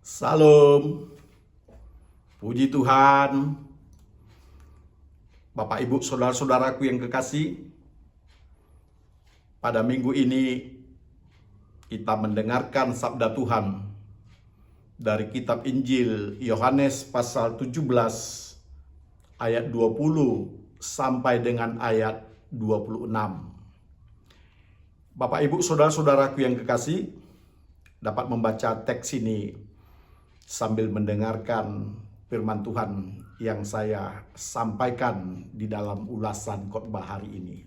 Salam, puji Tuhan, Bapak Ibu saudara-saudaraku yang kekasih. Pada minggu ini kita mendengarkan sabda Tuhan dari kitab Injil Yohanes pasal 17 ayat 20 sampai dengan ayat 26. Bapak Ibu saudara-saudaraku yang kekasih, dapat membaca teks ini sambil mendengarkan firman Tuhan yang saya sampaikan di dalam ulasan khotbah hari ini.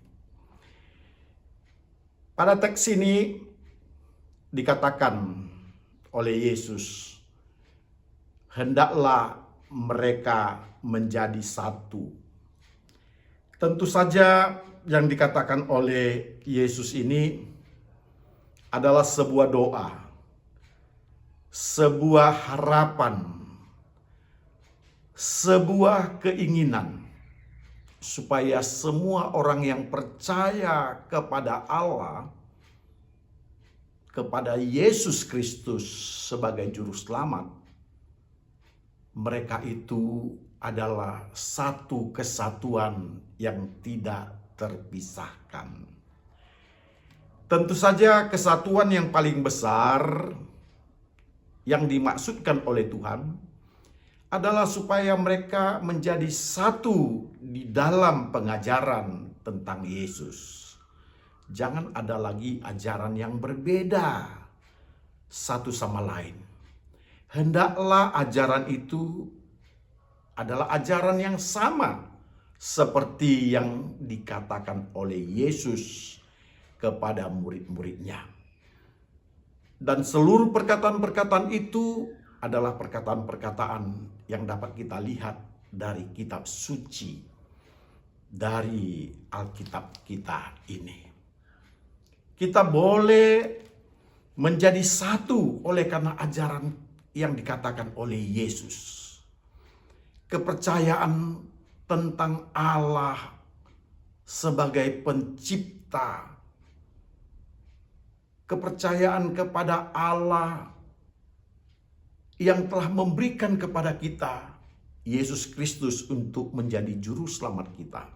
Pada teks ini dikatakan oleh Yesus, hendaklah mereka menjadi satu. Tentu saja yang dikatakan oleh Yesus ini adalah sebuah doa, sebuah harapan, sebuah keinginan supaya semua orang yang percaya kepada Allah, kepada Yesus Kristus sebagai juru selamat, mereka itu adalah satu kesatuan yang tidak terpisahkan. Tentu saja kesatuan yang paling besar yang dimaksudkan oleh Tuhan adalah supaya mereka menjadi satu di dalam pengajaran tentang Yesus. Jangan ada lagi ajaran yang berbeda satu sama lain. Hendaklah ajaran itu adalah ajaran yang sama seperti yang dikatakan oleh Yesus kepada murid-muridnya. Dan seluruh perkataan-perkataan itu adalah perkataan-perkataan yang dapat kita lihat dari kitab suci, dari Alkitab kita ini. Kita boleh menjadi satu oleh karena ajaran yang dikatakan oleh Yesus. Kepercayaan tentang Allah sebagai pencipta, kepercayaan kepada Allah yang telah memberikan kepada kita Yesus Kristus untuk menjadi juru selamat kita.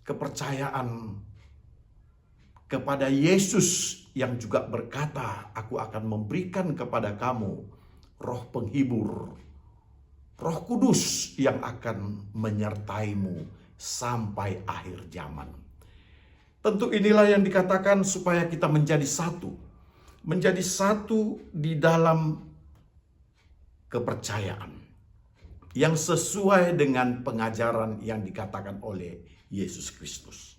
Kepercayaan kepada Yesus yang juga berkata, aku akan memberikan kepada kamu roh penghibur, Roh Kudus yang akan menyertaimu sampai akhir zaman. Tentu inilah yang dikatakan supaya kita menjadi satu. Menjadi satu di dalam kepercayaan yang sesuai dengan pengajaran yang dikatakan oleh Yesus Kristus.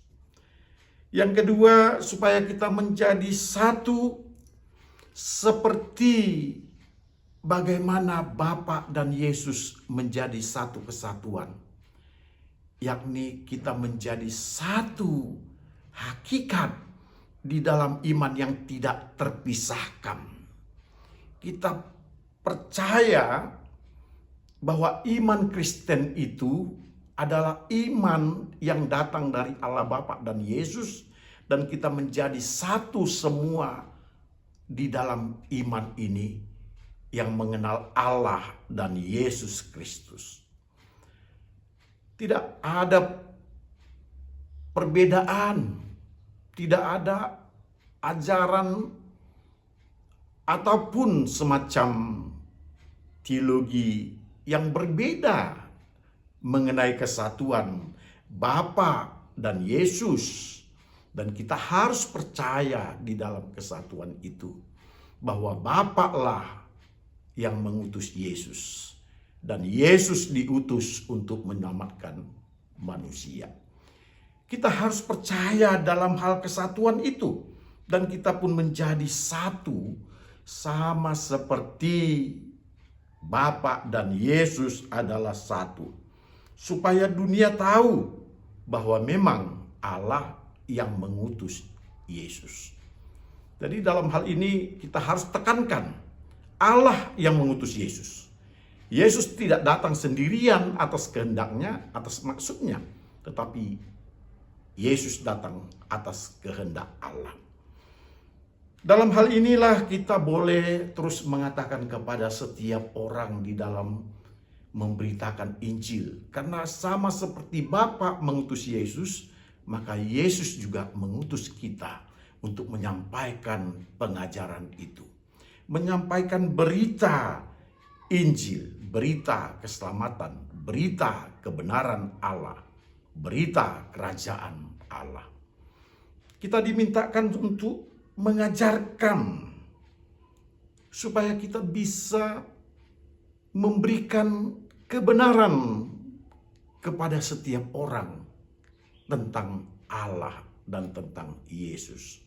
Yang kedua, supaya kita menjadi satu seperti bagaimana Bapa dan Yesus menjadi satu kesatuan, yakni kita menjadi satu hakikat di dalam iman yang tidak terpisahkan. Kita percaya bahwa iman Kristen itu adalah iman yang datang dari Allah Bapa dan Yesus, dan kita menjadi satu semua di dalam iman ini yang mengenal Allah dan Yesus Kristus. Tidak ada perbedaan, tidak ada ajaran ataupun semacam teologi yang berbeda mengenai kesatuan Bapa dan Yesus. Dan kita harus percaya di dalam kesatuan itu bahwa Bapa lah yang mengutus Yesus dan Yesus diutus untuk menyelamatkan manusia. Kita harus percaya dalam hal kesatuan itu, dan kita pun menjadi satu sama seperti Bapa dan Yesus adalah satu, supaya dunia tahu bahwa memang Allah yang mengutus Yesus. Jadi dalam hal ini kita harus tekankan, Allah yang mengutus Yesus. Yesus tidak datang sendirian atas kehendaknya, atas maksudnya, tetapi Yesus datang atas kehendak Allah. Dalam hal inilah kita boleh terus mengatakan kepada setiap orang di dalam memberitakan Injil. Karena sama seperti Bapa mengutus Yesus, maka Yesus juga mengutus kita untuk menyampaikan pengajaran itu. Menyampaikan berita Injil, berita keselamatan, berita kebenaran Allah, berita kerajaan Allah. Kita dimintakan untuk mengajarkan supaya kita bisa memberikan kebenaran kepada setiap orang tentang Allah dan tentang Yesus.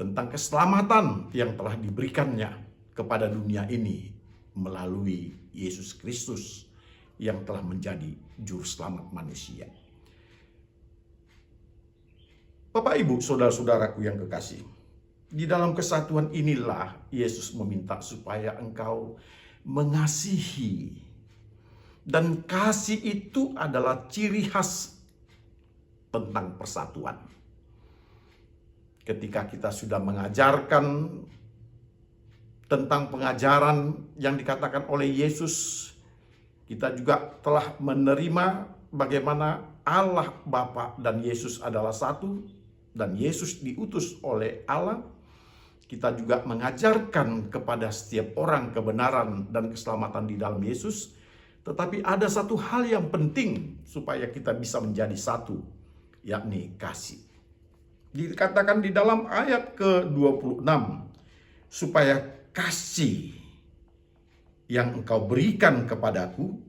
Tentang keselamatan yang telah diberikannya kepada dunia ini melalui Yesus Kristus yang telah menjadi juru selamat manusia. Bapak, Ibu, saudara-saudaraku yang kekasih, di dalam kesatuan inilah Yesus meminta supaya engkau mengasihi. Dan kasih itu adalah ciri khas tentang persatuan. Ketika kita sudah mengajarkan tentang pengajaran yang dikatakan oleh Yesus, kita juga telah menerima bagaimana Allah Bapa dan Yesus adalah satu, dan Yesus diutus oleh Allah. Kita juga mengajarkan kepada setiap orang kebenaran dan keselamatan di dalam Yesus. Tetapi ada satu hal yang penting supaya kita bisa menjadi satu, yakni kasih. Dikatakan di dalam ayat ke-26, supaya kasih yang engkau berikan kepadaku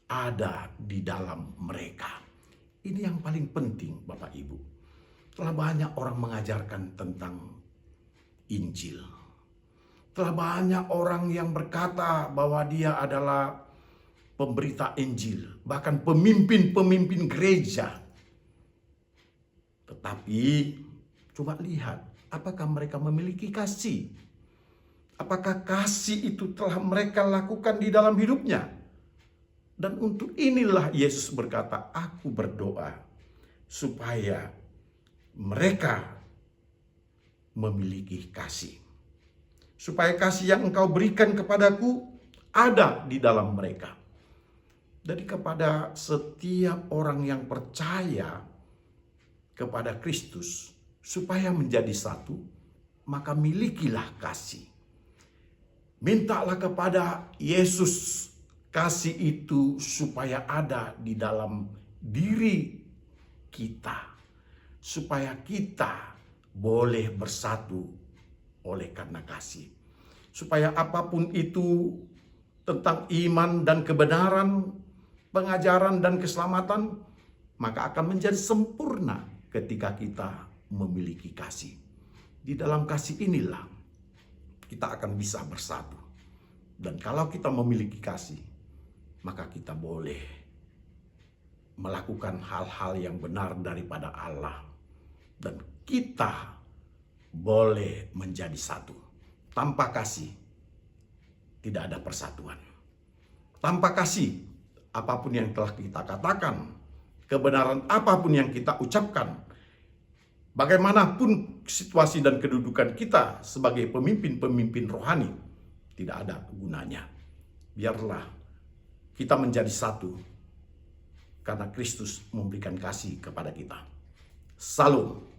ada di dalam mereka. Ini yang paling penting, Bapak Ibu. Telah banyak orang mengajarkan tentang Injil. Telah banyak orang yang berkata bahwa dia adalah pemberita Injil, bahkan pemimpin-pemimpin gereja. Tetapi coba lihat, apakah mereka memiliki kasih? Apakah kasih itu telah mereka lakukan di dalam hidupnya? Dan untuk inilah Yesus berkata, aku berdoa supaya mereka memiliki kasih. Supaya kasih yang engkau berikan kepadaku ada di dalam mereka. Jadi kepada setiap orang yang percaya kepada Kristus, supaya menjadi satu, maka milikilah kasih. Mintalah kepada Yesus kasih itu supaya ada di dalam diri kita. Supaya kita boleh bersatu oleh karena kasih. Supaya apapun itu tentang iman dan kebenaran, pengajaran dan keselamatan, maka akan menjadi sempurna ketika kita memiliki kasih. Di dalam kasih inilah kita akan bisa bersatu. Dan kalau kita memiliki kasih, maka kita boleh melakukan hal-hal yang benar daripada Allah. Dan kita boleh menjadi satu. Tanpa kasih, tidak ada persatuan. Tanpa kasih, apapun yang telah kita katakan, kebenaran apapun yang kita ucapkan, bagaimanapun situasi dan kedudukan kita sebagai pemimpin-pemimpin rohani, tidak ada gunanya. Biarlah kita menjadi satu, karena Kristus memberikan kasih kepada kita. Salam.